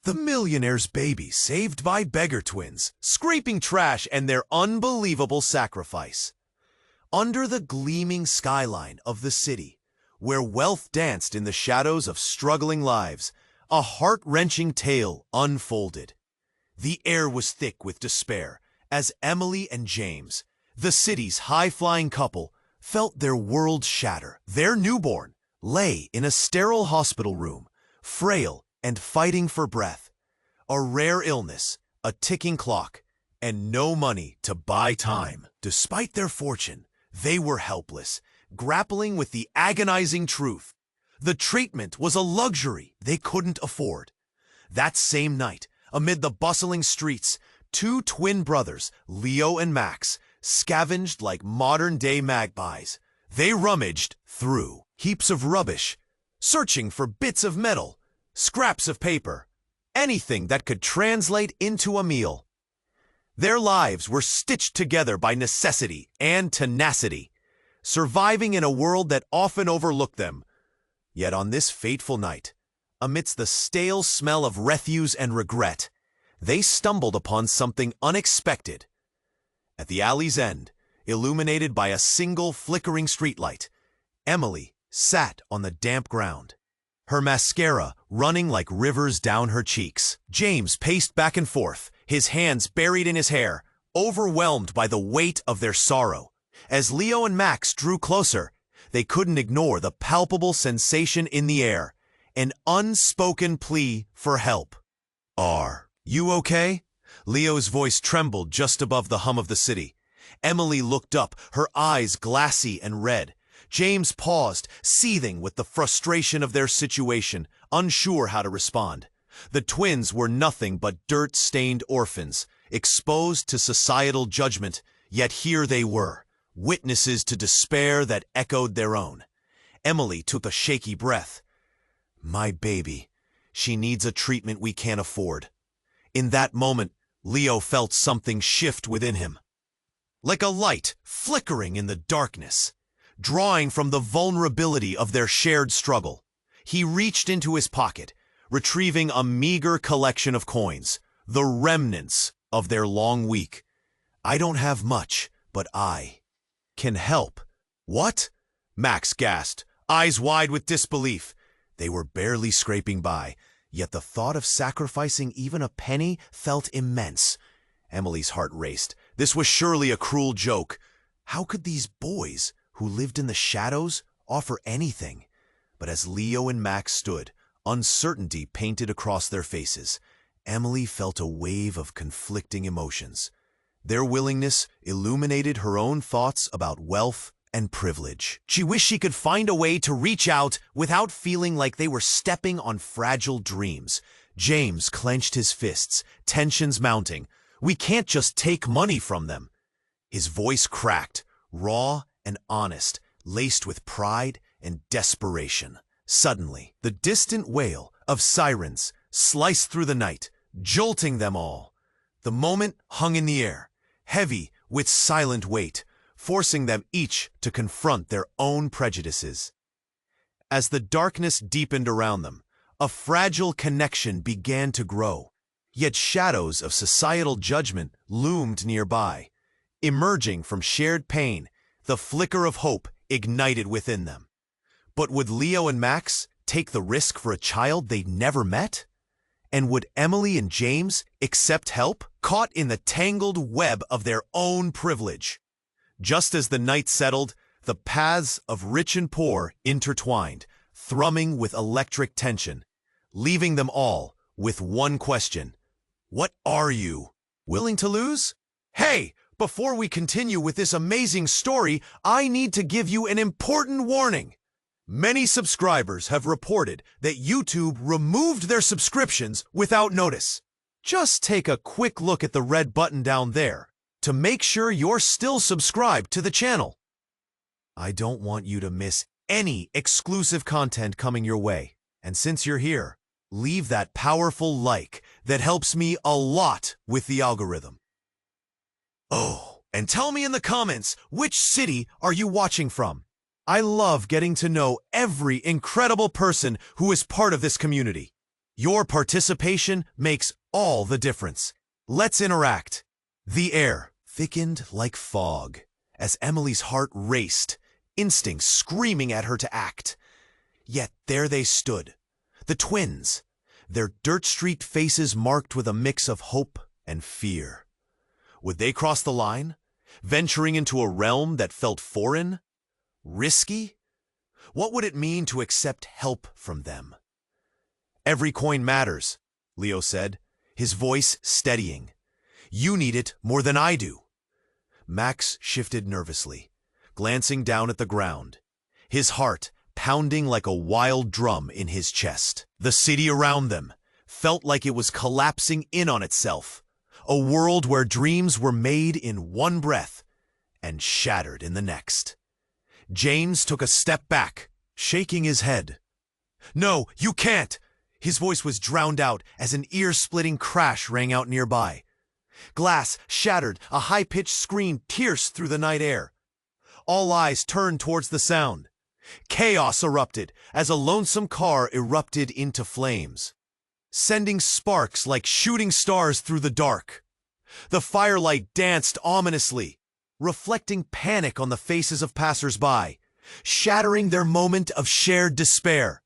The millionaire's baby saved by beggar twins, scraping trash and their unbelievable sacrifice. Under the gleaming skyline of the city, where wealth danced in the shadows of struggling lives, a heart-wrenching tale unfolded. The air was thick with despair as Emily and James, the city's high-flying couple, felt their world shatter. Their newborn lay in a sterile hospital room, frail and fighting for breath. A rare illness, a ticking clock, and no money to buy time. Despite their fortune, they were helpless, grappling with the agonizing truth. The treatment was a luxury they couldn't afford. That same night, amid the bustling streets, two twin brothers, Leo and Max, scavenged like modern-day magpies. They rummaged through heaps of rubbish, searching for bits of metal, scraps of paper, anything that could translate into a meal. Their lives were stitched together by necessity and tenacity, surviving in a world that often overlooked them. Yet on this fateful night, amidst the stale smell of refuse and regret, they stumbled upon something unexpected. At the alley's end, illuminated by a single flickering streetlight, Emily sat on the damp ground, her mascara running like rivers down her cheeks. James paced back and forth, his hands buried in his hair, overwhelmed by the weight of their sorrow. As Leo and Max drew closer, they couldn't ignore the palpable sensation in the air, an unspoken plea for help. "Are you okay?" Leo's voice trembled just above the hum of the city. Emily looked up, her eyes glassy and red. James paused, seething with the frustration of their situation, unsure how to respond. The twins were nothing but dirt-stained orphans, exposed to societal judgment, yet here they were, witnesses to despair that echoed their own. Emily took a shaky breath. "My baby, she needs a treatment we can't afford." In that moment, Leo felt something shift within him. Like a light flickering in the darkness, drawing from the vulnerability of their shared struggle. He reached into his pocket, retrieving a meager collection of coins, the remnants of their long week. "I don't have much, but I can help." "What?" Max gasped, eyes wide with disbelief. They were barely scraping by, yet the thought of sacrificing even a penny felt immense. Emily's heart raced. This was surely a cruel joke. How could these boys, who lived in the shadows, offer anything? But as Leo and Max stood, uncertainty painted across their faces, Emily felt a wave of conflicting emotions. Their willingness illuminated her own thoughts about wealth and privilege. She wished she could find a way to reach out without feeling like they were stepping on fragile dreams. James clenched his fists, tensions mounting. "We can't just take money from them." His voice cracked, raw and honest, laced with pride and desperation. Suddenly, the distant wail of sirens sliced through the night, jolting them all. The moment hung in the air, heavy with silent weight, forcing them each to confront their own prejudices. As the darkness deepened around them, a fragile connection began to grow, yet shadows of societal judgment loomed nearby. Emerging from shared pain, the flicker of hope ignited within them. But would Leo and Max take the risk for a child they'd never met? And would Emily and James accept help, caught in the tangled web of their own privilege? Just as the night settled, the paths of rich and poor intertwined, thrumming with electric tension, leaving them all with one question. What are you, willing to lose? Hey, before we continue with this amazing story, I need to give you an important warning. Many subscribers have reported that YouTube removed their subscriptions without notice. Just take a quick look at the red button down there to make sure you're still subscribed to the channel. I don't want you to miss any exclusive content coming your way. And since you're here, leave that powerful like that helps me a lot with the algorithm. Oh, and tell me in the comments, which city are you watching from? I love getting to know every incredible person who is part of this community. Your participation makes all the difference. Let's interact. The air thickened like fog as Emily's heart raced, instincts screaming at her to act. Yet there they stood, the twins, their dirt-streaked faces marked with a mix of hope and fear. Would they cross the line, venturing into a realm that felt foreign? Risky? What would it mean to accept help from them? Every coin matters, Leo said, his voice steadying. You need it more than I do. Max shifted nervously, glancing down at the ground, his heart pounding like a wild drum in his chest. The city around them felt like it was collapsing in on itself, a world where dreams were made in one breath and shattered in the next. James took a step back, shaking his head. No, you can't! His voice was drowned out as an ear-splitting crash rang out nearby. Glass shattered, a high-pitched scream pierced through the night air. All eyes turned towards the sound. Chaos erupted as a lonesome car erupted into flames, sending sparks like shooting stars through the dark. The firelight danced ominously, reflecting panic on the faces of passers-by, shattering their moment of shared despair.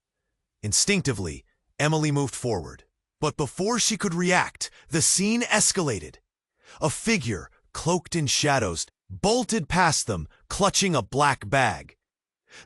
Instinctively, Emily moved forward. But before she could react, the scene escalated. A figure, cloaked in shadows, bolted past them, clutching a black bag.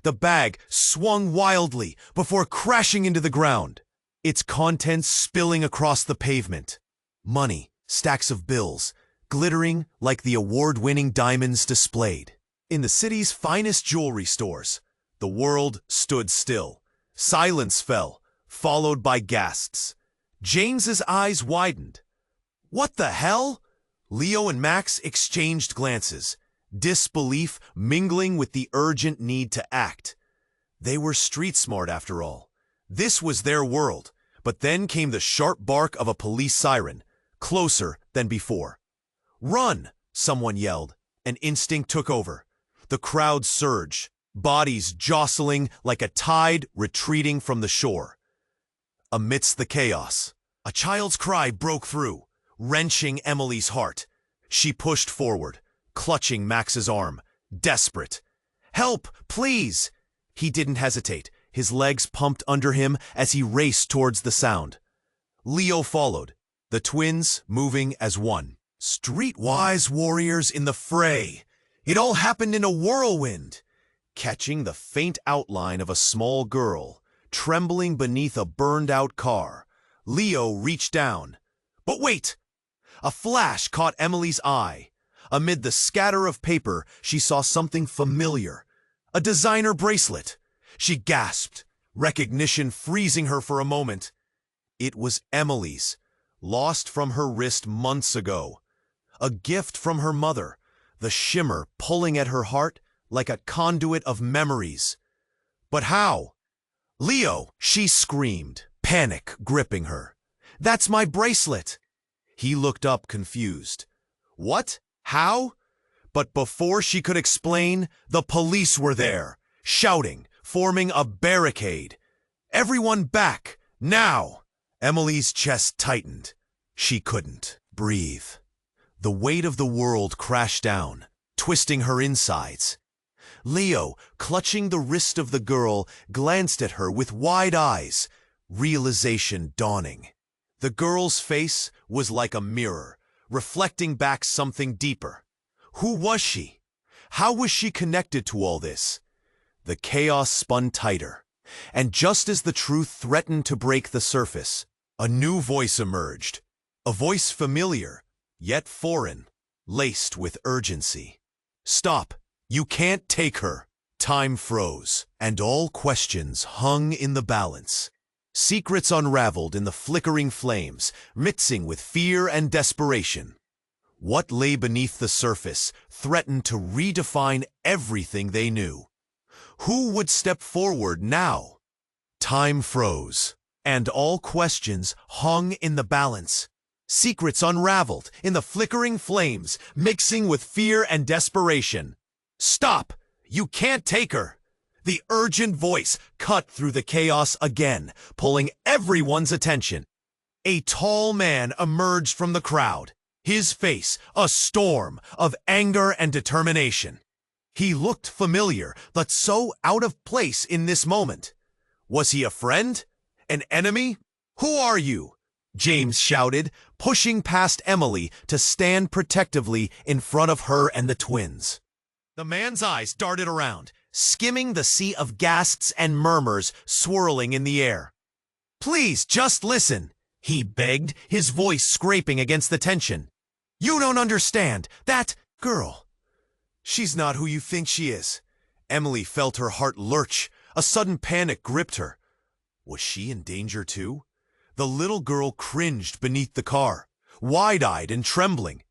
The bag swung wildly before crashing into the ground, its contents spilling across the pavement. Money, stacks of bills, glittering like the award-winning diamonds displayed. In the city's finest jewelry stores, the world stood still. Silence fell, followed by gasps. James's eyes widened. What the hell? Leo and Max exchanged glances, disbelief mingling with the urgent need to act. They were street smart after all. This was their world, but then came the sharp bark of a police siren, closer than before. Run! Someone yelled, and instinct took over. The crowd surged, bodies jostling like a tide retreating from the shore. Amidst the chaos, a child's cry broke through, wrenching Emily's heart. She pushed forward, clutching Max's arm, desperate. Help, please! He didn't hesitate, his legs pumped under him as he raced towards the sound. Leo followed, the twins moving as one. Streetwise warriors in the fray. It all happened in a whirlwind. Catching the faint outline of a small girl, trembling beneath a burned-out car, Leo reached down. But wait! A flash caught Emily's eye. Amid the scatter of paper, she saw something familiar. A designer bracelet. She gasped, recognition freezing her for a moment. It was Emily's, lost from her wrist months ago. A gift from her mother, the shimmer pulling at her heart like a conduit of memories. But how? Leo, she screamed, panic gripping her. That's my bracelet! He looked up confused. What? How? But before she could explain, the police were there, shouting, forming a barricade. Everyone back, now! Emily's chest tightened. She couldn't breathe. The weight of the world crashed down, twisting her insides. Leo, clutching the wrist of the girl, glanced at her with wide eyes, realization dawning. The girl's face was like a mirror, reflecting back something deeper. Who was she? How was she connected to all this? The chaos spun tighter, and just as the truth threatened to break the surface, a new voice emerged. A voice familiar, yet foreign, laced with urgency. Stop! You can't take her! Time froze, and all questions hung in the balance. Secrets unraveled in the flickering flames, mixing with fear and desperation. What lay beneath the surface threatened to redefine everything they knew. Who would step forward now? Time froze, and all questions hung in the balance. Secrets unraveled in the flickering flames, mixing with fear and desperation. Stop! You can't take her! The urgent voice cut through the chaos again, pulling everyone's attention. A tall man emerged from the crowd, his face a storm of anger and determination. He looked familiar, but so out of place in this moment. Was he a friend? An enemy? "Who are you?" James shouted, pushing past Emily to stand protectively in front of her and the twins. The man's eyes darted around, skimming the sea of gasps and murmurs swirling in the air. "Please, just listen," he begged, his voice scraping against the tension. "You don't understand. That girl, she's not who you think she is." Emily felt her heart lurch. A sudden panic gripped her. Was she in danger too? The little girl cringed beneath the car, wide-eyed and trembling.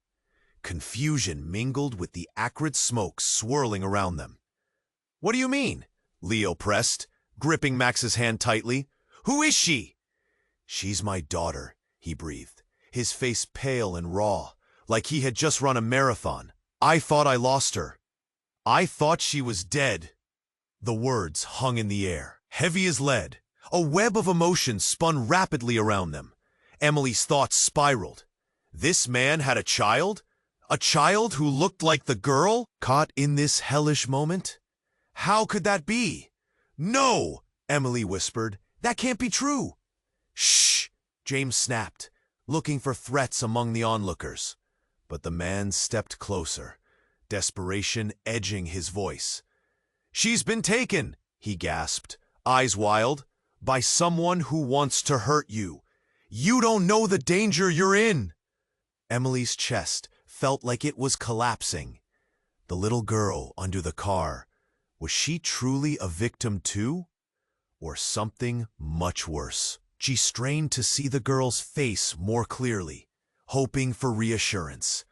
Confusion mingled with the acrid smoke swirling around them. "What do you mean?" Leo pressed, gripping Max's hand tightly. "Who is she?" "She's my daughter," he breathed, his face pale and raw, like he had just run a marathon. "I thought I lost her. I thought she was dead." The words hung in the air, heavy as lead. A web of emotions spun rapidly around them. Emily's thoughts spiraled. This man had a child? A child who looked like the girl caught in this hellish moment? How could that be? "No!" Emily whispered. "That can't be true." "Shh!" James snapped, looking for threats among the onlookers. But the man stepped closer, desperation edging his voice. "She's been taken," he gasped, eyes wild, "by someone who wants to hurt you. You don't know the danger you're in." Emily's chest felt like it was collapsing. The little girl under the car, was she truly a victim too? Or something much worse? She strained to see the girl's face more clearly, hoping for reassurance.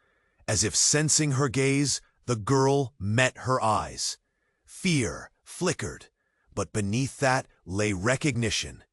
As if sensing her gaze, the girl met her eyes. Fear flickered, but beneath that lay recognition.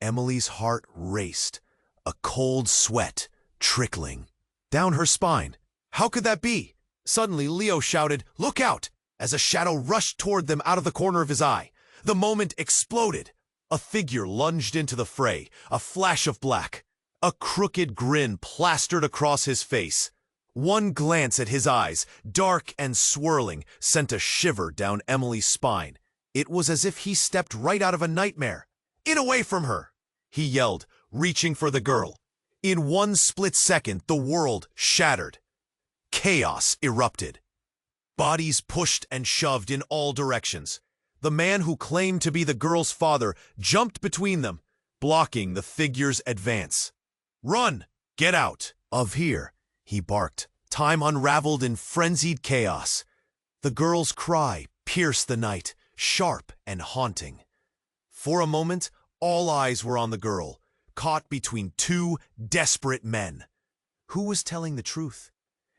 Emily's heart raced, a cold sweat trickling down her spine. How could that be? Suddenly, Leo shouted, "Look out!" as a shadow rushed toward them out of the corner of his eye. The moment exploded. A figure lunged into the fray, a flash of black. A crooked grin plastered across his face. One glance at his eyes, dark and swirling, sent a shiver down Emily's spine. It was as if he stepped right out of a nightmare. "Get away from her!" he yelled, reaching for the girl. In one split second, the world shattered. Chaos erupted. Bodies pushed and shoved in all directions. The man who claimed to be the girl's father jumped between them, blocking the figure's advance. "Run! Get out of here!" he barked. Time unraveled in frenzied chaos. The girl's cry pierced the night, sharp and haunting. For a moment, all eyes were on the girl, caught between two desperate men. Who was telling the truth?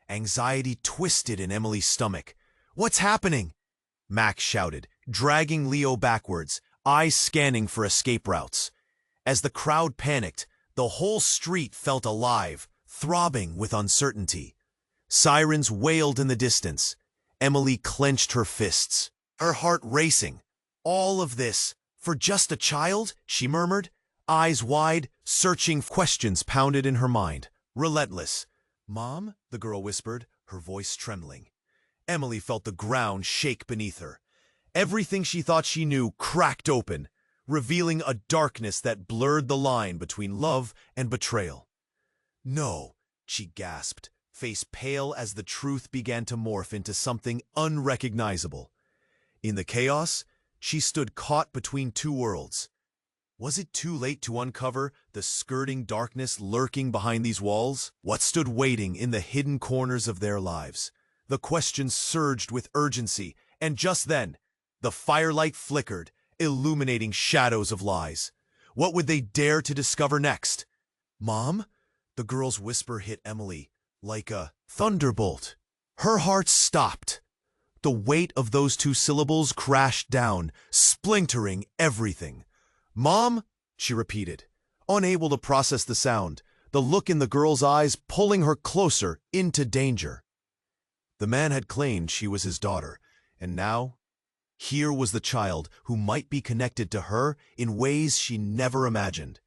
Anxiety twisted in Emily's stomach. "What's happening?" Max shouted, dragging Leo backwards, eyes scanning for escape routes. As the crowd panicked, the whole street felt alive, throbbing with uncertainty. Sirens wailed in the distance. Emily clenched her fists, her heart racing. "All of this for just a child?" she murmured, eyes wide, searching. Questions pounded in her mind, relentless. "Mom?" the girl whispered, her voice trembling. Emily felt the ground shake beneath her. Everything she thought she knew cracked open, revealing a darkness that blurred the line between love and betrayal. "No," she gasped, face pale as the truth began to morph into something unrecognizable. In the chaos, she stood caught between two worlds. Was it too late to uncover the skirting darkness lurking behind these walls? What stood waiting in the hidden corners of their lives? The questions surged with urgency, and just then, the firelight flickered, illuminating shadows of lies. What would they dare to discover next? "Mom?" The girl's whisper hit Emily like a thunderbolt. Her heart stopped. The weight of those two syllables crashed down, splintering everything. "Mom?" she repeated, unable to process the sound, the look in the girl's eyes pulling her closer into danger. The man had claimed she was his daughter, and now Here was the child who might be connected to her in ways she never imagined.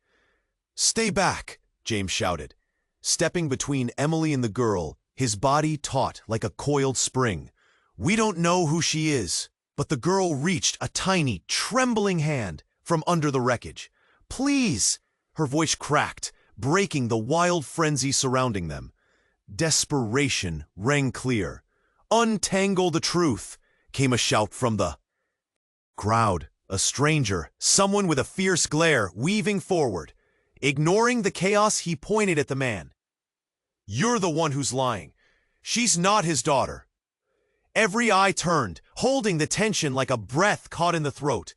"Stay back," James shouted, stepping between Emily and the girl, his body taut like a coiled spring. "We don't know who she is." But the girl reached a tiny, trembling hand from under the wreckage. "Please!" Her voice cracked, breaking the wild frenzy surrounding them. Desperation rang clear. "Untangle the truth!" came a shout from the crowd. A stranger, someone with a fierce glare, weaving forward. Ignoring the chaos, he pointed at the man. "You're the one who's lying. She's not his daughter." Every eye turned, holding the tension like a breath caught in the throat.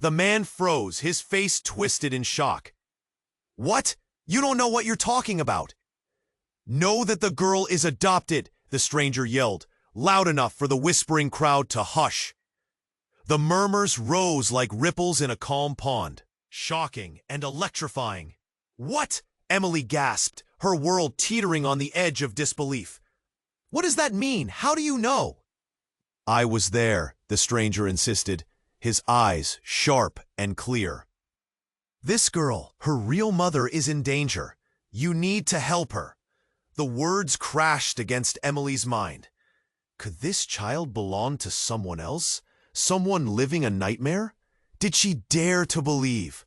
The man froze, his face twisted in shock. "What? You don't know what you're talking about." "Know that the girl is adopted," the stranger yelled, loud enough for the whispering crowd to hush. The murmurs rose like ripples in a calm pond, shocking and electrifying. "What?" Emily gasped, her world teetering on the edge of disbelief. "What does that mean? How do you know?" "I was there," the stranger insisted, his eyes sharp and clear. "This girl, her real mother, is in danger. You need to help her." The words crashed against Emily's mind. Could this child belong to someone else? Someone living a nightmare? Did she dare to believe?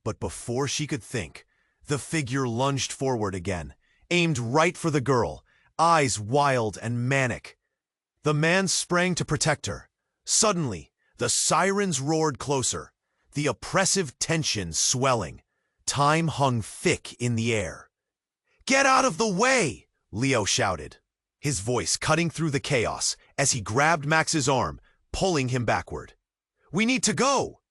But before she could think, the figure lunged forward again, aimed right for the girl, eyes wild and manic. The man sprang to protect her. Suddenly, the sirens roared closer, the oppressive tension swelling. Time hung thick in the air. "Get out of the way!" Leo shouted, his voice cutting through the chaos as he grabbed Max's arm, pulling him backward. "We need to go!"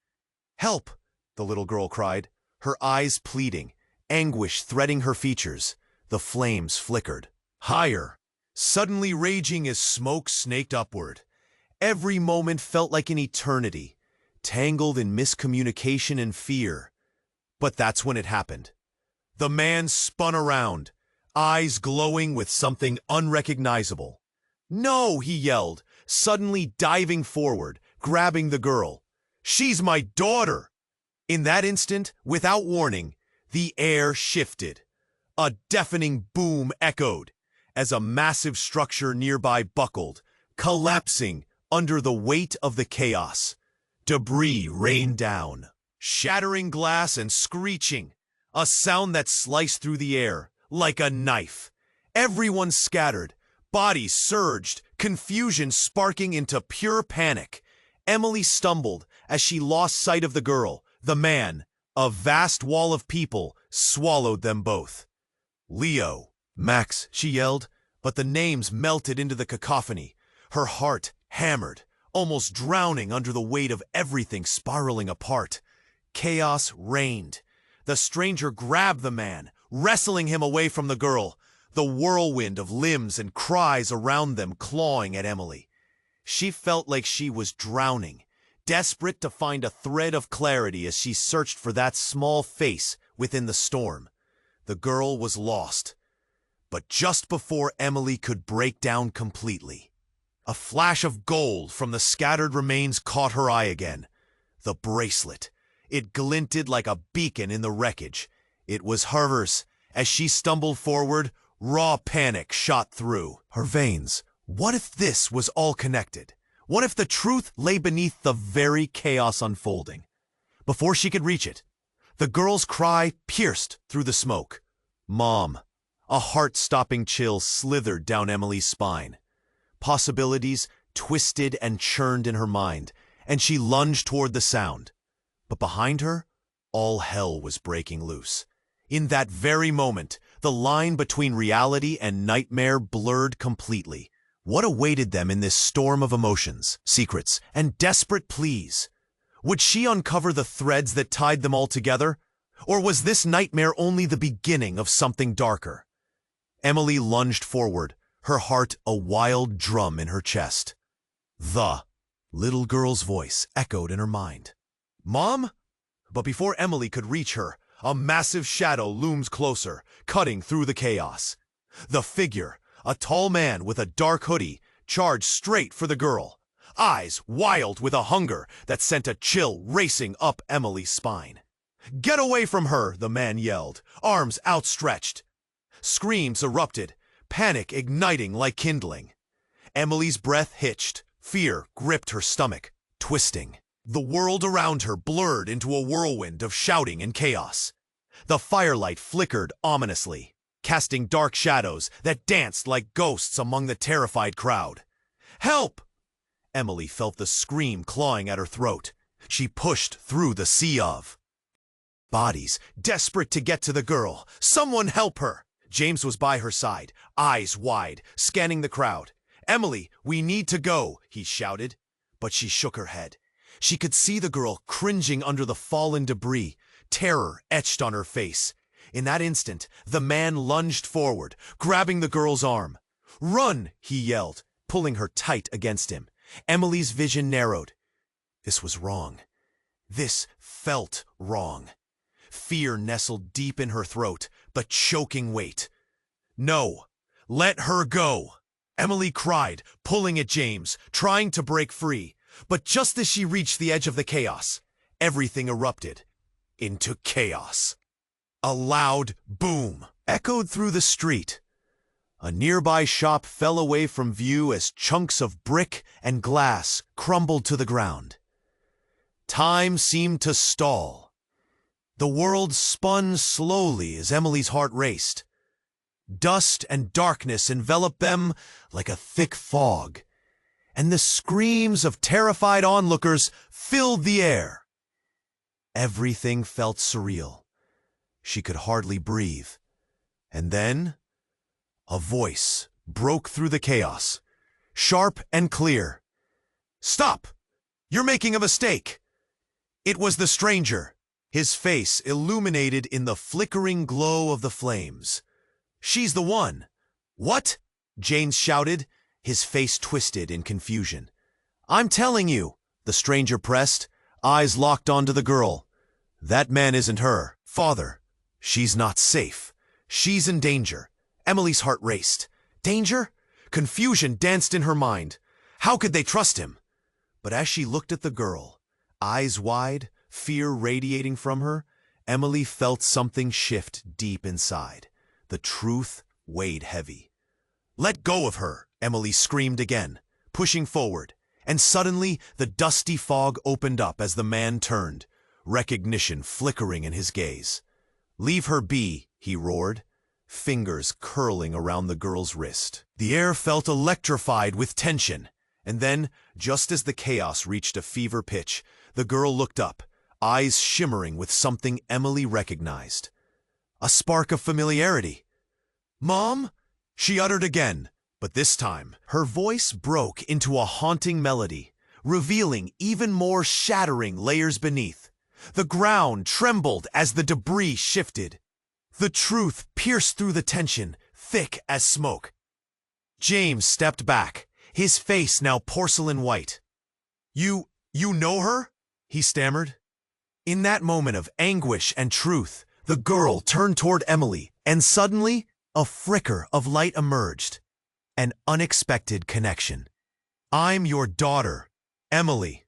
"Help!" the little girl cried, her eyes pleading, anguish threading her features. The flames flickered. Higher, suddenly raging as smoke snaked upward. Every moment felt like an eternity, tangled in miscommunication and fear. But that's when it happened. The man spun around, eyes glowing with something unrecognizable. "No!" he yelled, suddenly diving forward, grabbing the girl. "She's my daughter!" In that instant, without warning, the air shifted. A deafening boom echoed as a massive structure nearby buckled, collapsing under the weight of the chaos. Debris rained down, shattering glass and screeching, a sound that sliced through the air like a knife. Everyone scattered, bodies surged, confusion sparking into pure panic. Emily stumbled as she lost sight of the girl. The man, a vast wall of people, swallowed them both. "Leo, Max," she yelled, but the names melted into the cacophony. Her heart hammered, almost drowning under the weight of everything spiraling apart. Chaos reigned. The stranger grabbed the man, wrestling him away from the girl, the whirlwind of limbs and cries around them clawing at Emily. She felt like she was drowning, desperate to find a thread of clarity as she searched for that small face within the storm. The girl was lost. But just before Emily could break down completely, a flash of gold from the scattered remains caught her eye again. The bracelet. It glinted like a beacon in the wreckage. It was hers. As she stumbled forward, raw panic shot through her veins. What if this was all connected? What if the truth lay beneath the very chaos unfolding? Before she could reach it, the girl's cry pierced through the smoke. "Mom!" A heart-stopping chill slithered down Emily's spine. Possibilities twisted and churned in her mind, and she lunged toward the sound. But behind her, all hell was breaking loose. In that very moment, the line between reality and nightmare blurred completely. What awaited them in this storm of emotions, secrets, and desperate pleas? Would she uncover the threads that tied them all together? Or was this nightmare only the beginning of something darker? Emily lunged forward, her heart a wild drum in her chest. The little girl's voice echoed in her mind. "Mom?" But before Emily could reach her, a massive shadow looms closer, cutting through the chaos. The figure, a tall man with a dark hoodie, charged straight for the girl. eyes wild with a hunger that sent a chill racing up Emily's spine. "Get away from her!" the man yelled, arms outstretched. Screams erupted, panic igniting like kindling. Emily's breath hitched, fear gripped her stomach, twisting. The world around her blurred into a whirlwind of shouting and chaos. The firelight flickered ominously, casting dark shadows that danced like ghosts among the terrified crowd. "Help!" Emily felt the scream clawing at her throat. She pushed through the sea of bodies, desperate to get to the girl. "Someone help her!" James was by her side, eyes wide, scanning the crowd. "Emily, we need to go," he shouted. But she shook her head. She could see the girl cringing under the fallen debris, terror etched on her face. In that instant, the man lunged forward, grabbing the girl's arm. "Run!" he yelled, pulling her tight against him. Emily's vision narrowed. This was wrong. This felt wrong. Fear nestled deep in her throat, the choking weight. "No! Let her go!" Emily cried, pulling at James, trying to break free. But just as she reached the edge of the chaos, everything erupted into chaos. A loud boom echoed through the street. A nearby shop fell away from view as chunks of brick and glass crumbled to the ground. Time seemed to stall. The world spun slowly as Emily's heart raced. Dust and darkness enveloped them like a thick fog, and the screams of terrified onlookers filled the air. Everything felt surreal. She could hardly breathe. And then, a voice broke through the chaos, sharp and clear. "Stop! You're making a mistake!" It was the stranger, his face illuminated in the flickering glow of the flames. "She's the one." "What?" James shouted, his face twisted in confusion. "I'm telling you," the stranger pressed, eyes locked onto the girl. "That man isn't her. Father, she's not safe. She's in danger." Emily's heart raced. Danger? Confusion danced in her mind. How could they trust him? But as she looked at the girl, eyes wide, fear radiating from her, Emily felt something shift deep inside. The truth weighed heavy. "Let go of her!" Emily screamed again, pushing forward, and suddenly the dusty fog opened up as the man turned, recognition flickering in his gaze. "Leave her be," he roared, fingers curling around the girl's wrist. The air felt electrified with tension, and then, just as the chaos reached a fever pitch, the girl looked up, eyes shimmering with something Emily recognized. A spark of familiarity. "Mom?" she uttered again, but this time, her voice broke into a haunting melody, revealing even more shattering layers beneath. The ground trembled as the debris shifted. The truth pierced through the tension, thick as smoke. James stepped back, his face now porcelain white. You know her?" he stammered. In that moment of anguish and truth, the girl turned toward Emily, and suddenly, a flicker of light emerged. An unexpected connection. "I'm your daughter, Emily."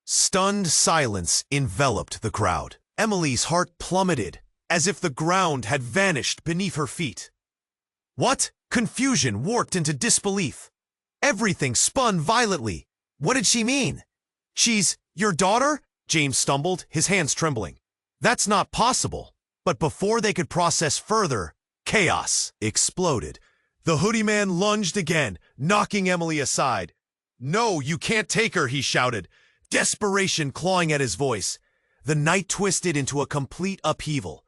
Stunned silence enveloped the crowd. Emily's heart plummeted, as if the ground had vanished beneath her feet. "What?" Confusion warped into disbelief. Everything spun violently. What did she mean? "She's your daughter?" James stumbled, his hands trembling. "That's not possible." But before they could process further, chaos exploded. The hoodie man lunged again, knocking Emily aside. "No, you can't take her," he shouted, desperation clawing at his voice. The night twisted into a complete upheaval,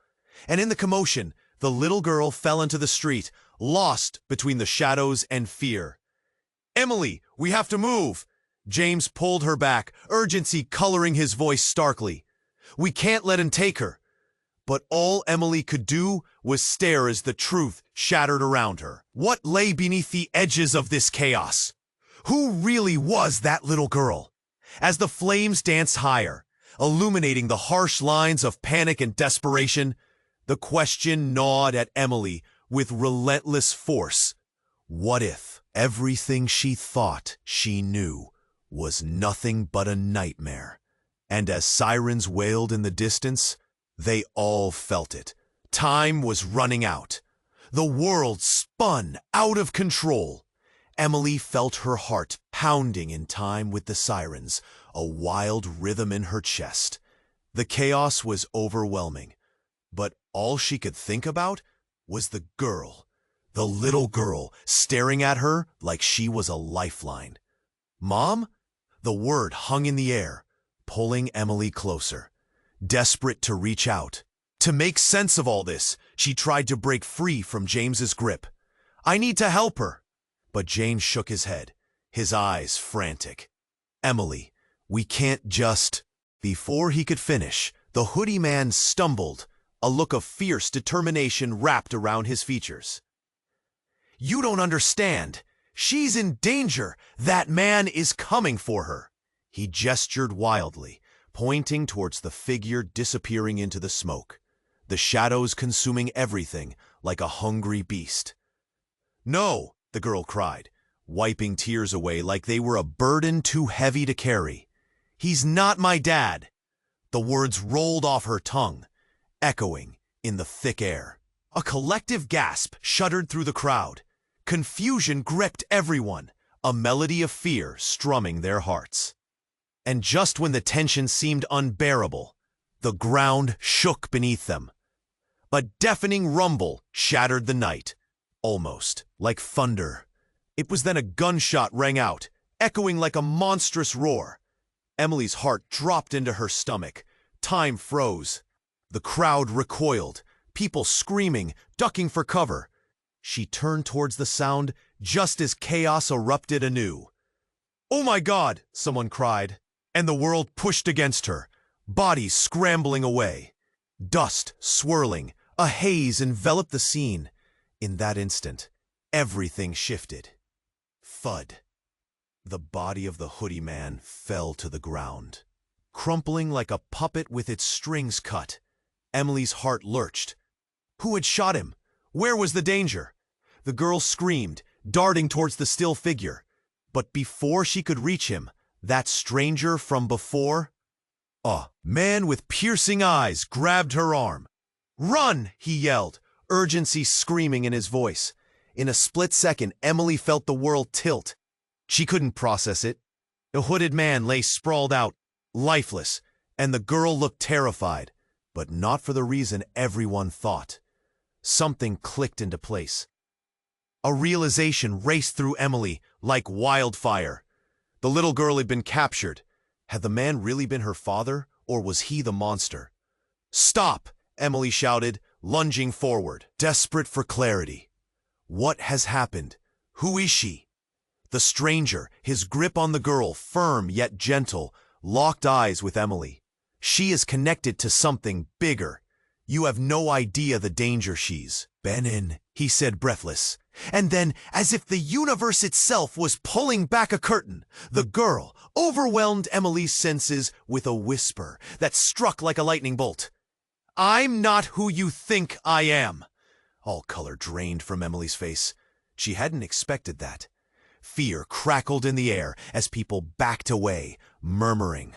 and in the commotion, the little girl fell into the street, lost between the shadows and fear. "Emily, we have to move!" James pulled her back, urgency coloring his voice starkly. "We can't let him take her." But all Emily could do was stare as the truth shattered around her. What lay beneath the edges of this chaos? Who really was that little girl? As the flames danced higher, illuminating the harsh lines of panic and desperation, the question gnawed at Emily with relentless force. What if everything she thought she knew was nothing but a nightmare. And as sirens wailed in the distance, they all felt it. Time was running out. The world spun out of control. Emily felt her heart pounding in time with the sirens, a wild rhythm in her chest. The chaos was overwhelming, but all she could think about was the girl, the little girl, staring at her like she was a lifeline. "Mom?" The word hung in the air, pulling Emily closer. Desperate to reach out, to make sense of all this, she tried to break free from James's grip. "I need to help her." But James shook his head, his eyes frantic. "Emily, we can't just—" Before he could finish, the hoodie man stumbled, a look of fierce determination wrapped around his features. "You don't understand. She's in danger. That man is coming for her." He gestured wildly, pointing towards the figure disappearing into the smoke, the shadows consuming everything like a hungry beast. "No," the girl cried, wiping tears away like they were a burden too heavy to carry. "He's not my dad." The words rolled off her tongue, echoing in the thick air. A collective gasp shuddered through the crowd. Confusion gripped everyone, a melody of fear strumming their hearts. And just when the tension seemed unbearable, the ground shook beneath them. A deafening rumble shattered the night, almost like thunder. It was then a gunshot rang out, echoing like a monstrous roar. Emily's heart dropped into her stomach. Time froze. The crowd recoiled, people screaming, ducking for cover. She turned towards the sound just as chaos erupted anew. "Oh my God!" someone cried, and the world pushed against her, bodies scrambling away. Dust swirling, a haze enveloped the scene. In that instant, everything shifted. Thud. The body of the hoodie man fell to the ground, crumpling like a puppet with its strings cut. Emily's heart lurched. Who had shot him? Where was the danger? The girl screamed, darting towards the still figure. But before she could reach him, that stranger from before, a man with piercing eyes grabbed her arm. "Run!" he yelled, urgency screaming in his voice. In a split second, Emily felt the world tilt. She couldn't process it. The hooded man lay sprawled out, lifeless, and the girl looked terrified, but not for the reason everyone thought. Something clicked into place. A realization raced through Emily like wildfire. The little girl had been captured. Had the man really been her father, or was he the monster? "Stop!" Emily shouted, lunging forward, desperate for clarity. What has happened? Who is she? The stranger, his grip on the girl, firm yet gentle, locked eyes with Emily. She is connected to something bigger. You have no idea the danger she's been in, he said, breathless. And then, as if the universe itself was pulling back a curtain, the girl overwhelmed Emily's senses with a whisper that struck like a lightning bolt. "I'm not who you think I am." All color drained from Emily's face. She hadn't expected that. Fear crackled in the air as people backed away, murmuring.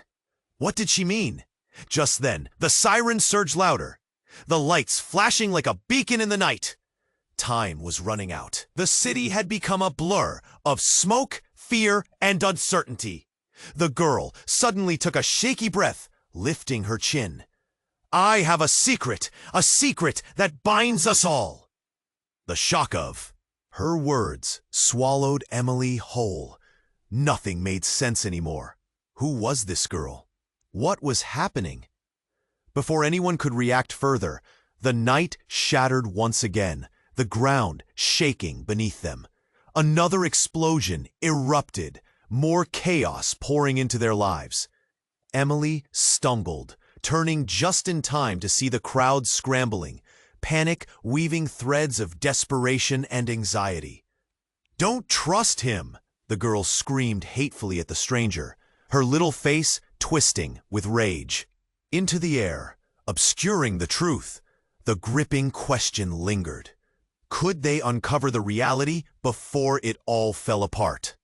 What did she mean? Just then, the siren surged louder, the lights flashing like a beacon in the night. Time was running out. The city had become a blur of smoke, fear, and uncertainty. The girl suddenly took a shaky breath, lifting her chin. "I have a secret that binds us all." The shock of her words swallowed Emily whole. Nothing made sense anymore. Who was this girl? What was happening? Before anyone could react further, the night shattered once again, the ground shaking beneath them. Another explosion erupted, more chaos pouring into their lives. Emily stumbled, turning just in time to see the crowd scrambling, panic weaving threads of desperation and anxiety. "Don't trust him!" the girl screamed hatefully at the stranger, her little face twisting with rage. Into the air, obscuring the truth, the gripping question lingered. Could they uncover the reality before it all fell apart?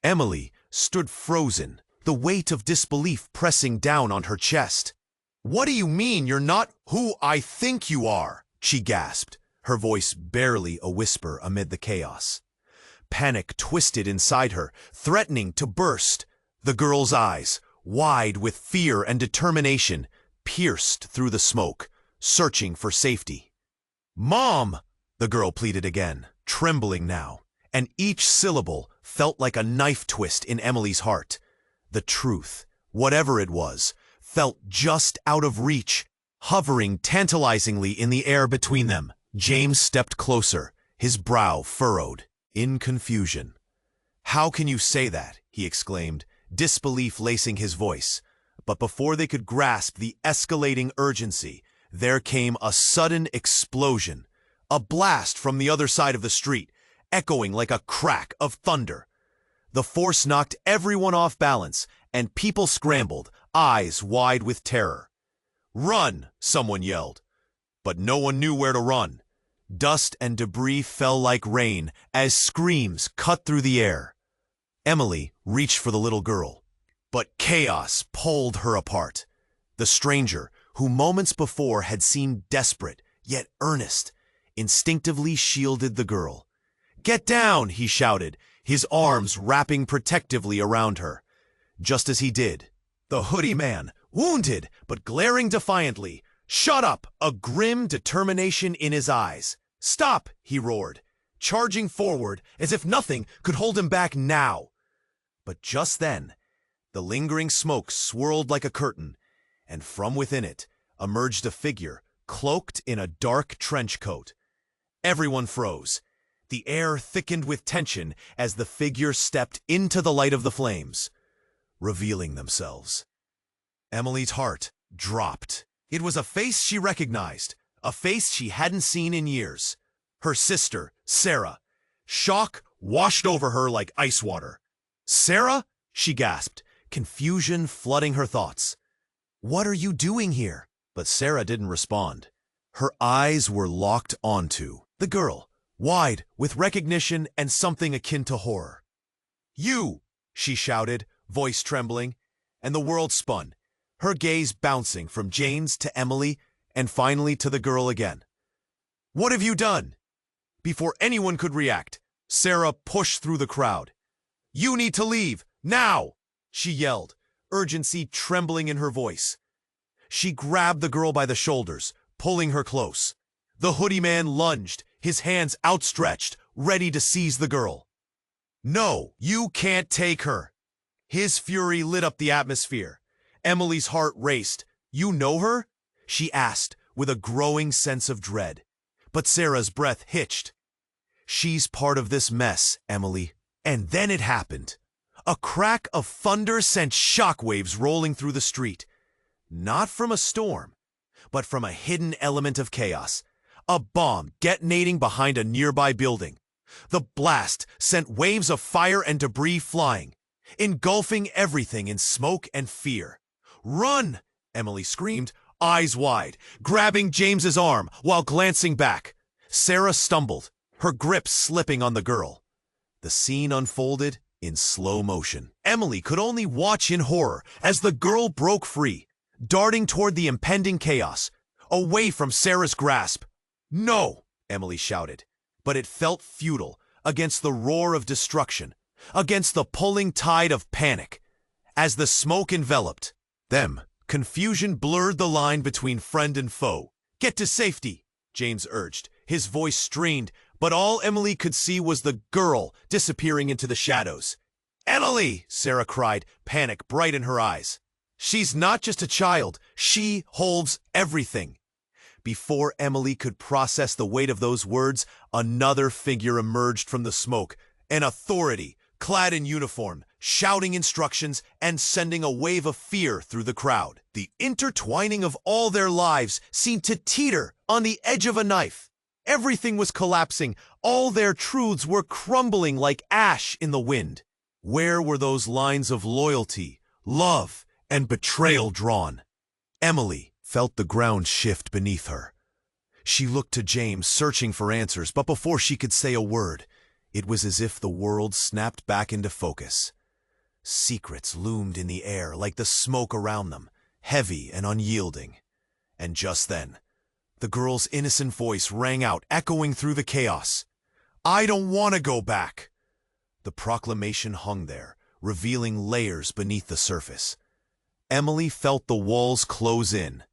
Emily stood frozen, the weight of disbelief pressing down on her chest. "What do you mean you're not who I think you are?" she gasped, her voice barely a whisper amid the chaos. Panic twisted inside her, threatening to burst. The girl's eyes, wide with fear and determination, pierced through the smoke, searching for safety. "Mom!" the girl pleaded again, trembling now, and each syllable felt like a knife twist in Emily's heart. The truth, whatever it was, felt just out of reach, hovering tantalizingly in the air between them. James stepped closer, his brow furrowed, in confusion. "How can you say that?" he exclaimed, disbelief lacing his voice. But before they could grasp the escalating urgency, there came a sudden explosion, a blast from the other side of the street, echoing like a crack of thunder. The force knocked everyone off balance, and people scrambled, eyes wide with terror. "Run!" someone yelled. But no one knew where to run. Dust and debris fell like rain as screams cut through the air. Emily reached for the little girl, but chaos pulled her apart. The stranger, who moments before had seemed desperate, yet earnest, instinctively shielded the girl. "Get down!" he shouted, his arms wrapping protectively around her. Just as he did, the hoodie man, wounded but glaring defiantly, shut up, a grim determination in his eyes. "Stop!" he roared, charging forward as if nothing could hold him back now. But just then, the lingering smoke swirled like a curtain, and from within it emerged a figure cloaked in a dark trench coat. Everyone froze. The air thickened with tension as the figure stepped into the light of the flames, revealing themselves. Emily's heart dropped. It was a face she recognized, a face she hadn't seen in years. Her sister, Sarah. Shock washed over her like ice water. "Sarah?" she gasped, confusion flooding her thoughts. "What are you doing here?" But Sarah didn't respond. Her eyes were locked onto the girl, wide with recognition and something akin to horror. "You!" she shouted, voice trembling, and the world spun, her gaze bouncing from James to Emily and finally to the girl again. "What have you done?" Before anyone could react, Sarah pushed through the crowd. "You need to leave, now!" she yelled, urgency trembling in her voice. She grabbed the girl by the shoulders, pulling her close. The hoodie man lunged, his hands outstretched, ready to seize the girl. "No, you can't take her!" His fury lit up the atmosphere. Emily's heart raced. "You know her?" she asked, with a growing sense of dread. But Sarah's breath hitched. "She's part of this mess, Emily." And then it happened. A crack of thunder sent shockwaves rolling through the street. Not from a storm, but from a hidden element of chaos. A bomb detonating behind a nearby building. The blast sent waves of fire and debris flying, engulfing everything in smoke and fear. "Run!" Emily screamed, eyes wide, grabbing James's arm while glancing back. Sarah stumbled, her grip slipping on the girl. The scene unfolded in slow motion. Emily could only watch in horror as the girl broke free, darting toward the impending chaos, away from Sarah's grasp. "No!" Emily shouted, but it felt futile against the roar of destruction, against the pulling tide of panic. As the smoke enveloped them, confusion blurred the line between friend and foe. "Get to safety," James urged, his voice strained, but all Emily could see was the girl disappearing into the shadows. "Emily!" Sarah cried, panic bright in her eyes. "She's not just a child. She holds everything." Before Emily could process the weight of those words, another figure emerged from the smoke, an authority, clad in uniform, shouting instructions and sending a wave of fear through the crowd. The intertwining of all their lives seemed to teeter on the edge of a knife. Everything was collapsing. All their truths were crumbling like ash in the wind. Where were those lines of loyalty, love, and betrayal drawn? Emily felt the ground shift beneath her. She looked to James, searching for answers, but before she could say a word, it was as if the world snapped back into focus. Secrets loomed in the air like the smoke around them, heavy and unyielding. And just then, the girl's innocent voice rang out, echoing through the chaos. "I don't want to go back!" The proclamation hung there, revealing layers beneath the surface. Emily felt the walls close in.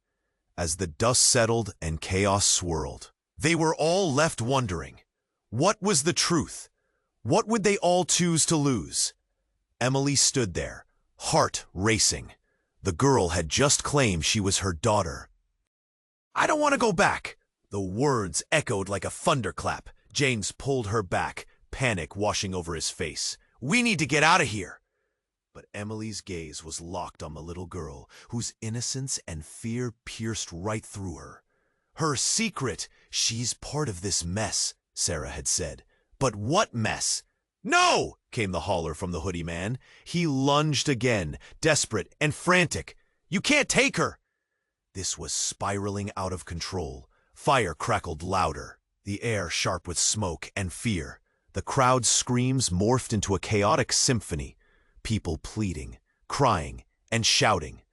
As the dust settled and chaos swirled, they were all left wondering. What was the truth? What would they all choose to lose? Emily stood there, heart racing. The girl had just claimed she was her daughter. "I don't want to go back!" The words echoed like a thunderclap. James pulled her back, panic washing over his face. "We need to get out of here!" But Emily's gaze was locked on the little girl, whose innocence and fear pierced right through her. "Her secret! She's part of this mess," Sarah had said. "But what mess?" "No!" came the holler from the hoodie man. He lunged again, desperate and frantic. "You can't take her!" This was spiraling out of control. Fire crackled louder, the air sharp with smoke and fear. The crowd's screams morphed into a chaotic symphony, people pleading, crying, and shouting.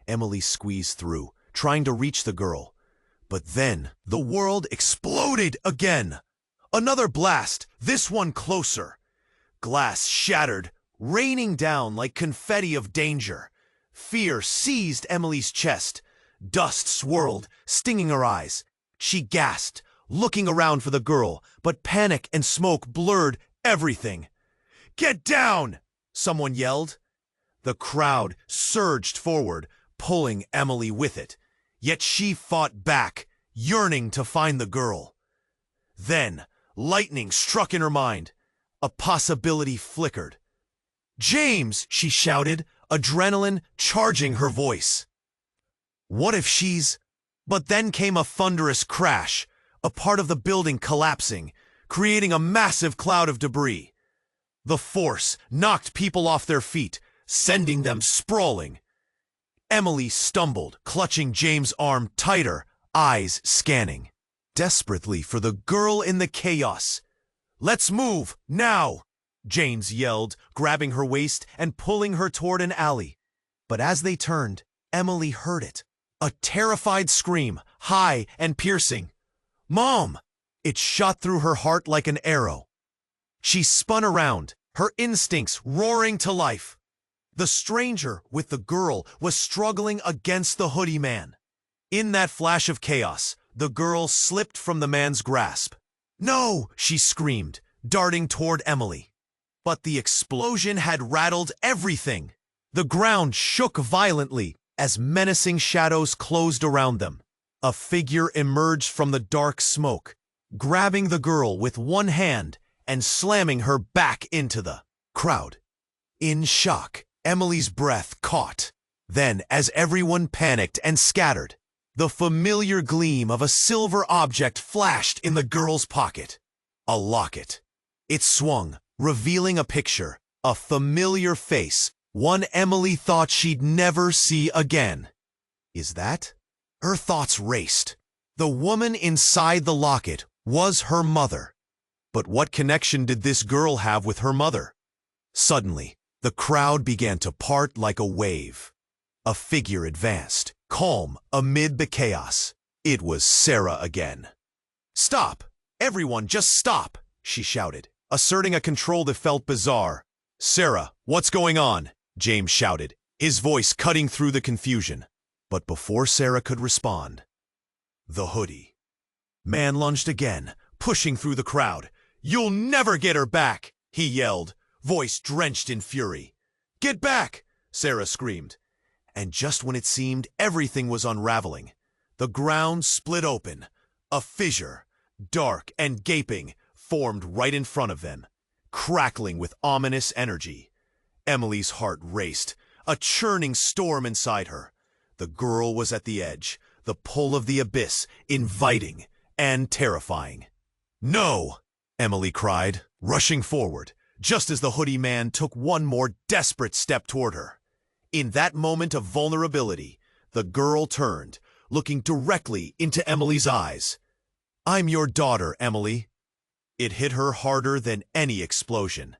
Emily squeezed through, trying to reach the girl. But then the world exploded again. Another blast, this one closer. Glass shattered, raining down like confetti of danger. Fear seized Emily's chest. Dust swirled, stinging her eyes. She gasped, looking around for the girl, but panic and smoke blurred everything. "Get down!" someone yelled. The crowd surged forward, pulling Emily with it. Yet she fought back, yearning to find the girl. Then, lightning struck in her mind. A possibility flickered. "James!" she shouted, adrenaline charging her voice. What if she's... But then came a thunderous crash, a part of the building collapsing, creating a massive cloud of debris. The force knocked people off their feet, sending them sprawling. Emily stumbled, clutching James' arm tighter, eyes scanning, desperately for the girl in the chaos. "Let's move, now!" James yelled, grabbing her waist and pulling her toward an alley. But as they turned, Emily heard it. A terrified scream, high and piercing. "Mom!" It shot through her heart like an arrow. She spun around, her instincts roaring to life. The stranger with the girl was struggling against the hoodie man. In that flash of chaos, the girl slipped from the man's grasp. "No!" she screamed, darting toward Emily. But the explosion had rattled everything. The ground shook violently as menacing shadows closed around them. A figure emerged from the dark smoke, grabbing the girl with one hand and slamming her back into the crowd. In shock, Emily's breath caught. Then, as everyone panicked and scattered, the familiar gleam of a silver object flashed in the girl's pocket. A locket. It swung, revealing a picture, a familiar face, one Emily thought she'd never see again. Is that? Her thoughts raced. The woman inside the locket was her mother. But what connection did this girl have with her mother? Suddenly, the crowd began to part like a wave. A figure advanced, calm amid the chaos. It was Sarah again. "Stop! Everyone, just stop!" she shouted, asserting a control that felt bizarre. "Sarah, what's going on?" James shouted, his voice cutting through the confusion. But before Sarah could respond, the hoodie man lunged again, pushing through the crowd. "You'll never get her back!" he yelled, voice drenched in fury. "Get back!" Sarah screamed. And just when it seemed everything was unraveling, the ground split open. A fissure, dark and gaping, formed right in front of them, crackling with ominous energy. Emily's heart raced, a churning storm inside her. The girl was at the edge, the pull of the abyss, inviting and terrifying. "No!" Emily cried, rushing forward, just as the hoodie man took one more desperate step toward her. In that moment of vulnerability, the girl turned, looking directly into Emily's eyes. "I'm your daughter, Emily." It hit her harder than any explosion.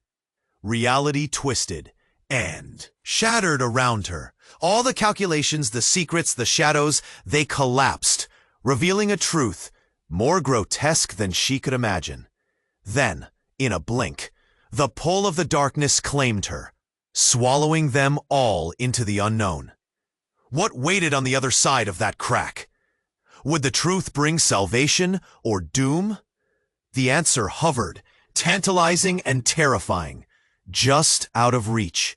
Reality twisted. and shattered around her. All the calculations, the secrets, the shadows, they collapsed, revealing a truth more grotesque than she could imagine. Then, in a blink, the pull of the darkness claimed her, swallowing them all into the unknown. What waited on the other side of that crack? Would the truth bring salvation or doom? The answer hovered, tantalizing and terrifying, just out of reach.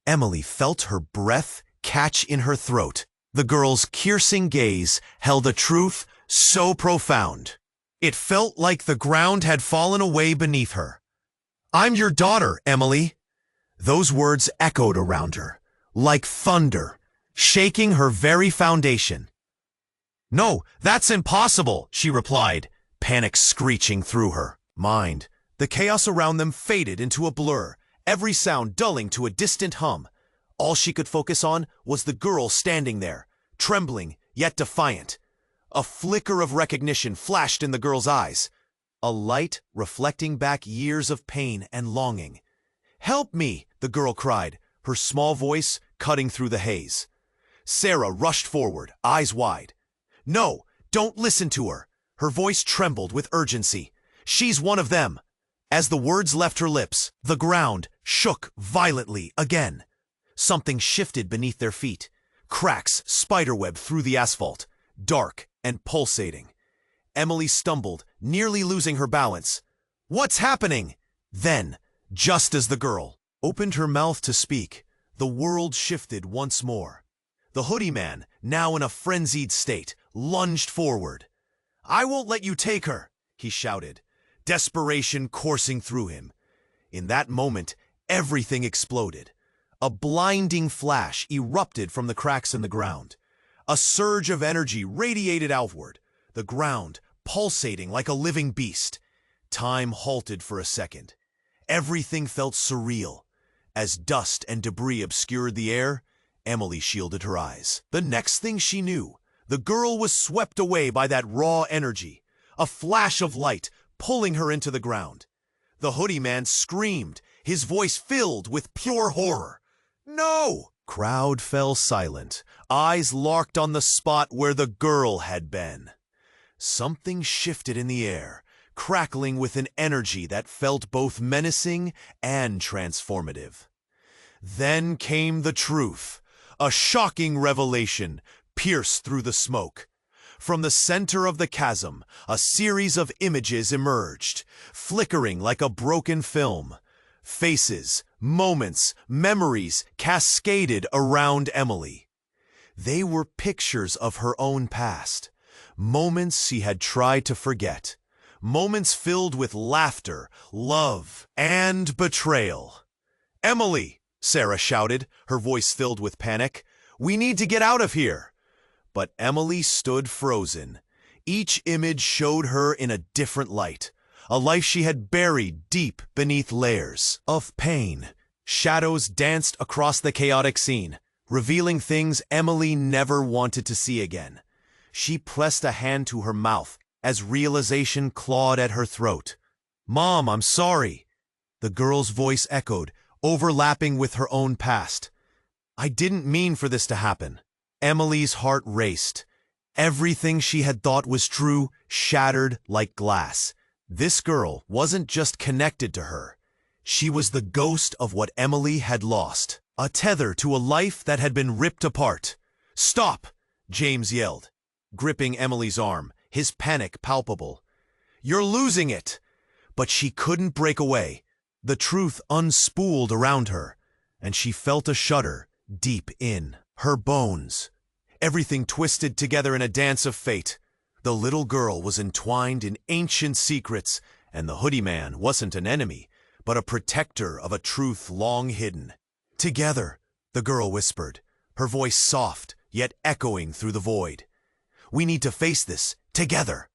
Emily felt her breath catch in her throat. The girl's piercing gaze held a truth so profound. It felt like the ground had fallen away beneath her. "I'm your daughter, Emily." Those words echoed around her, like thunder, shaking her very foundation. "No, that's impossible," she replied, panic screeching through her mind. The chaos around them faded into a blur, every sound dulling to a distant hum. All she could focus on was the girl standing there, trembling yet defiant. A flicker of recognition flashed in the girl's eyes, a light reflecting back years of pain and longing. "Help me!" the girl cried, her small voice cutting through the haze. Sarah rushed forward, eyes wide. "No, don't listen to her." Her voice trembled with urgency. "She's one of them." As the words left her lips, the ground shook violently again. Something shifted beneath their feet. Cracks spiderwebbed through the asphalt, dark and pulsating. Emily stumbled, nearly losing her balance. "What's happening?" Then, just as the girl opened her mouth to speak, the world shifted once more. The hoodie man, now in a frenzied state, lunged forward. "I won't let you take her," he shouted, desperation coursing through him. In that moment, everything exploded. A blinding flash erupted from the cracks in the ground. A surge of energy radiated outward, the ground pulsating like a living beast. Time halted for a second. Everything felt surreal. As dust and debris obscured the air, Emily shielded her eyes. The next thing she knew, the girl was swept away by that raw energy, a flash of light pulling her into the ground. The hoodie man screamed, his voice filled with pure horror. "No!" Crowd fell silent, eyes locked on the spot where the girl had been. Something shifted in the air, crackling with an energy that felt both menacing and transformative. Then came the truth, a shocking revelation pierced through the smoke. From the center of the chasm, a series of images emerged, flickering like a broken film. Faces, moments, memories cascaded around Emily. They were pictures of her own past, moments she had tried to forget, moments filled with laughter, love, and betrayal. "Emily!" Sarah shouted, her voice filled with panic. "We need to get out of here!" But Emily stood frozen. Each image showed her in a different light, a life she had buried deep beneath layers of pain. Shadows danced across the chaotic scene, revealing things Emily never wanted to see again. She pressed a hand to her mouth as realization clawed at her throat. "Mom, I'm sorry." The girl's voice echoed, overlapping with her own past. "I didn't mean for this to happen." Emily's heart raced. Everything she had thought was true shattered like glass. This girl wasn't just connected to her. She was the ghost of what Emily had lost, a tether to a life that had been ripped apart. "Stop!" James yelled, gripping Emily's arm, his panic palpable. "You're losing it!" But she couldn't break away. The truth unspooled around her, and she felt a shudder deep in her bones. Everything twisted together in a dance of fate. The little girl was entwined in ancient secrets, and the hoodie man wasn't an enemy, but a protector of a truth long hidden. "Together," the girl whispered, her voice soft, yet echoing through the void. "We need to face this, together."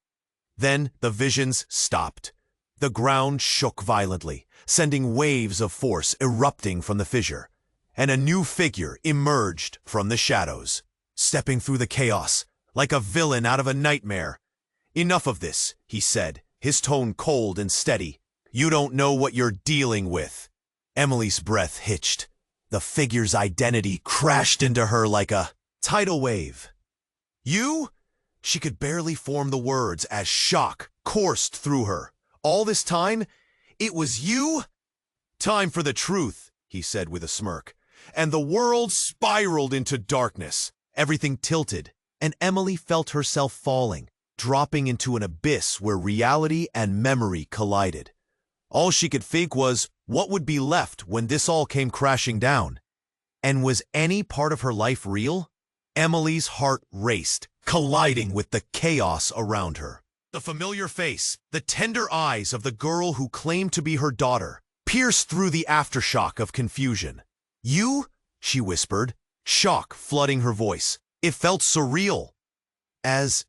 Then the visions stopped. The ground shook violently, sending waves of force erupting from the fissure. And a new figure emerged from the shadows, stepping through the chaos, like a villain out of a nightmare. "Enough of this," he said, his tone cold and steady. "You don't know what you're dealing with." Emily's breath hitched. The figure's identity crashed into her like a tidal wave. You? She could barely form the words as shock coursed through her. All this time, it was you? Time for the truth, he said with a smirk. And the world spiraled into darkness. Everything tilted, and Emily felt herself falling, dropping into an abyss where reality and memory collided. All she could think was, what would be left when this all came crashing down? And was any part of her life real? Emily's heart raced, colliding with the chaos around her. The familiar face, the tender eyes of the girl who claimed to be her daughter, pierced through the aftershock of confusion. You? She whispered, shock flooding her voice. It felt surreal. As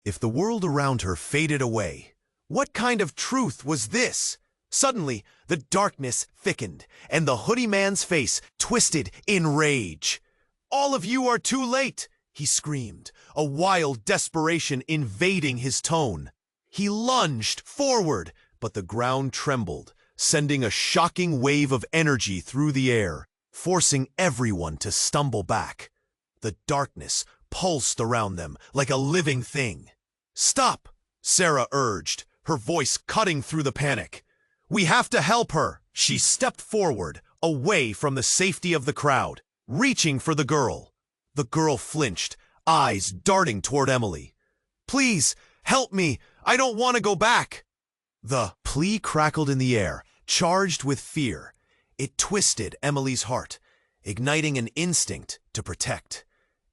if the world around her faded away. What kind of truth was this? Suddenly, the darkness thickened, and the hoodie man's face twisted in rage. All of you are too late, he screamed, a wild desperation invading his tone. He lunged forward, but the ground trembled, sending a shocking wave of energy through the air, forcing everyone to stumble back. The darkness pulsed around them like a living thing. Stop, Sarah urged, her voice cutting through the panic. We have to help her. She stepped forward, away from the safety of the crowd, reaching for the girl. The girl flinched, eyes darting toward Emily. Please, help me. I don't want to go back. The plea crackled in the air, charged with fear. It twisted Emily's heart, igniting an instinct to protect.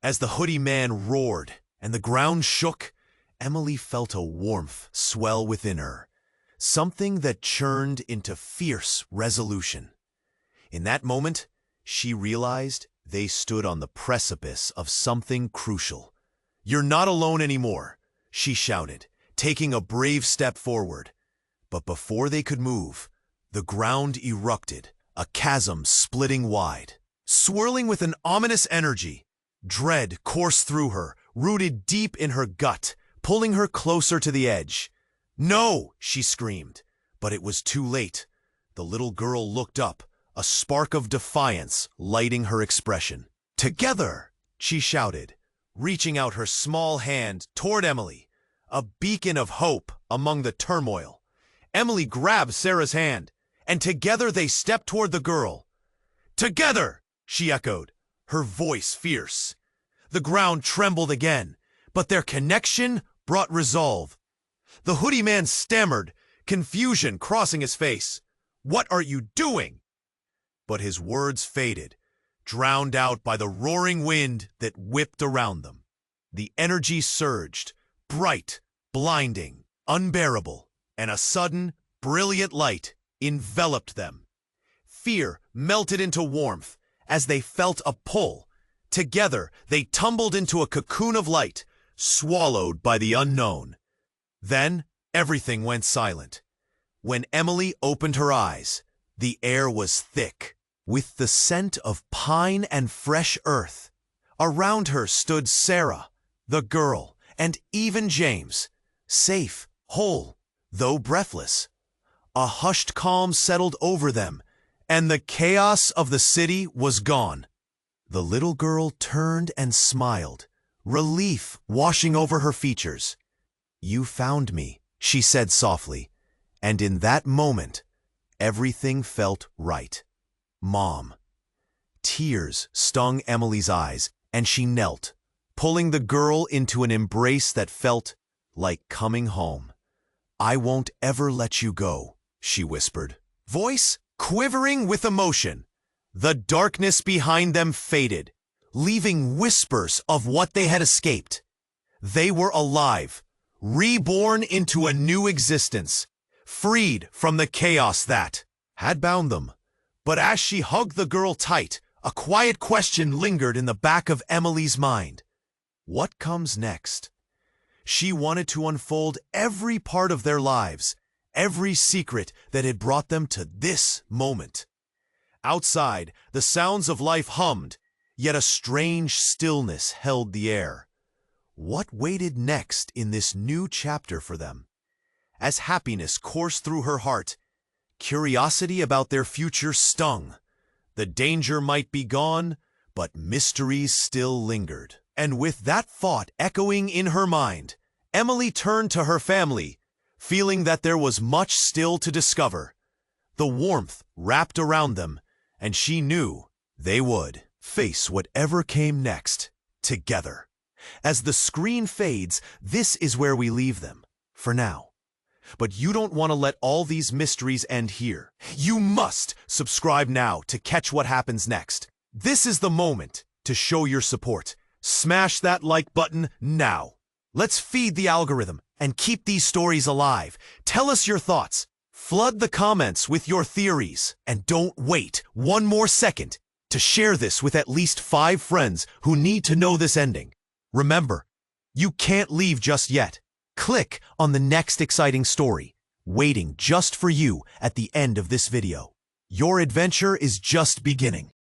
As the hoodie man roared and the ground shook, Emily felt a warmth swell within her, something that churned into fierce resolution. In that moment, she realized they stood on the precipice of something crucial. You're not alone anymore, she shouted, taking a brave step forward. But before they could move, the ground erupted, a chasm splitting wide. Swirling with an ominous energy, dread coursed through her, rooted deep in her gut, pulling her closer to the edge. No, she screamed, but it was too late. The little girl looked up, a spark of defiance lighting her expression. Together, she shouted, reaching out her small hand toward Emily, a beacon of hope among the turmoil. Emily grabbed Sarah's hand, and together they stepped toward the girl. Together, she echoed, her voice fierce. The ground trembled again, but their connection brought resolve. The hoodie man stammered, confusion crossing his face. What are you doing? But his words faded, drowned out by the roaring wind that whipped around them. The energy surged, bright, blinding, unbearable, and a sudden, brilliant light enveloped them. Fear melted into warmth as they felt a pull. Together, they tumbled into a cocoon of light, swallowed by the unknown. Then, everything went silent. When Emily opened her eyes, the air was thick, with the scent of pine and fresh earth. Around her stood Sarah, the girl, and even James, safe, whole, though breathless. A hushed calm settled over them, and the chaos of the city was gone. The little girl turned and smiled, relief washing over her features. You found me, she said softly, and in that moment, everything felt right. Mom. Tears stung Emily's eyes, and she knelt, pulling the girl into an embrace that felt like coming home. I won't ever let you go, she whispered, voice quivering with emotion. The darkness behind them faded, leaving whispers of what they had escaped. They were alive, reborn into a new existence, freed from the chaos that had bound them. But as she hugged the girl tight, a quiet question lingered in the back of Emily's mind. What comes next? She wanted to unfold every part of their lives, every secret that had brought them to this moment. Outside, the sounds of life hummed, yet a strange stillness held the air. What waited next in this new chapter for them? As happiness coursed through her heart, curiosity about their future stung. The danger might be gone, but mysteries still lingered. And with that thought echoing in her mind, Emily turned to her family, feeling that there was much still to discover. The warmth wrapped around them, and she knew they would face whatever came next, together. As the screen fades, this is where we leave them, for now. But you don't want to let all these mysteries end here. You must subscribe now to catch what happens next. This is the moment to show your support. Smash that like button now. Let's feed the algorithm and keep these stories alive. Tell us your thoughts. Flood the comments with your theories. And don't wait one more second to share this with at least 5 friends who need to know this ending. Remember, you can't leave just yet. Click on the next exciting story, waiting just for you at the end of this video. Your adventure is just beginning.